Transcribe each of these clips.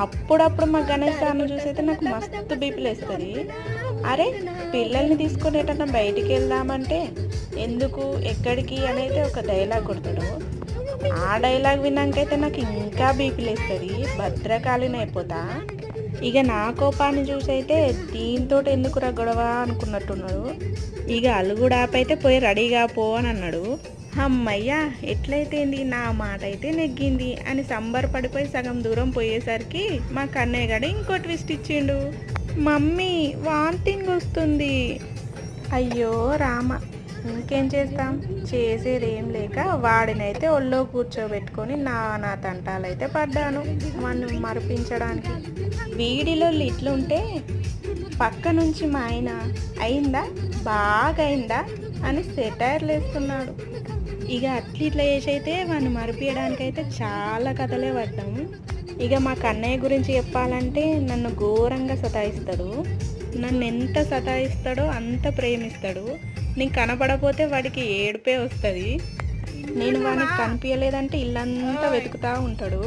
అప్పుడప్పుడు మా గణేష్ సార్ని చూసైతే నాకు మస్తు బీపీలు వేస్తుంది. అరే పిల్లల్ని తీసుకొని ఎటన్నా బయటికి వెళ్దామంటే ఎందుకు ఎక్కడికి అనేది ఒక డైలాగ్ కొడతాడు. ఆ డైలాగ్ విన్నాకైతే నాకు ఇంకా బీపీలు వేస్తుంది, భద్రకాళిని అయిపోతా. ఇక నా కోపాన్ని చూసైతే దీంతో ఎందుకు గొడవ అనుకున్నట్టున్నాడు. ఇక అలుగుడు ఆపైతే పోయి రెడీగా పో అని అన్నాడు. అమ్మయ్యా ఎట్లయితే నా మాట అయితే నెగ్గింది అని సంబరపడిపోయి సగం దూరం పోయేసరికి మా కన్నయ్య గడి ఇంకో ట్విస్ట్ ఇచ్చిండు. మమ్మీ వాంతింగ్ వస్తుంది. అయ్యో రామ, ఇంకేం చేస్తాం, చేసేది ఏం లేక వాడినైతే ఒళ్ళో కూర్చోబెట్టుకొని నా తంటాలైతే పడ్డాను వాడిని మరిపించడానికి. వీడిలో ఇట్లుంటే పక్క నుంచి మా ఆయన అయిందా బాగా అయిందా అని సెటైర్లు వేస్తున్నాడు. ఇక ఇట్లా చేసి అయితే వాడిని మరిపించడానికైతే చాలా కథలే పడ్డాము. ఇక మా కన్నయ్య గురించి చెప్పాలంటే నన్ను ఘోరంగా సతాయిస్తాడు. నన్ను ఎంత సతాయిస్తాడో అంత ప్రేమిస్తాడు. నీకు కనపడపోతే వాడికి ఏడుపే వస్తుంది. నేను వాడికి కనిపించలేదంటే ఇల్లంతా వెతుకుతూ ఉంటాడు.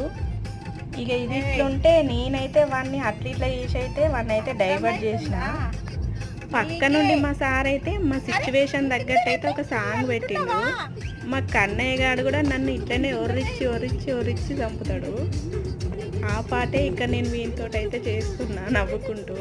ఇక ఇది ఇట్లుంటే నేనైతే వాడిని ఇట్లా చేసి అయితే వాడిని అయితే డైవర్ట్ చేసిన. పక్క నుండి మా సార్ అయితే మా సిచ్యువేషన్ తగ్గట్టు అయితే ఒక సాంగ్ పెట్టిండు. మా కన్నయ్య గారు కూడా నన్ను ఇట్లనే ఒర్రిచ్చి చంపుతాడు. ఆ పాటే ఇక్కడ నేను వీనితో అయితే చేస్తున్నా నవ్వుకుంటూ.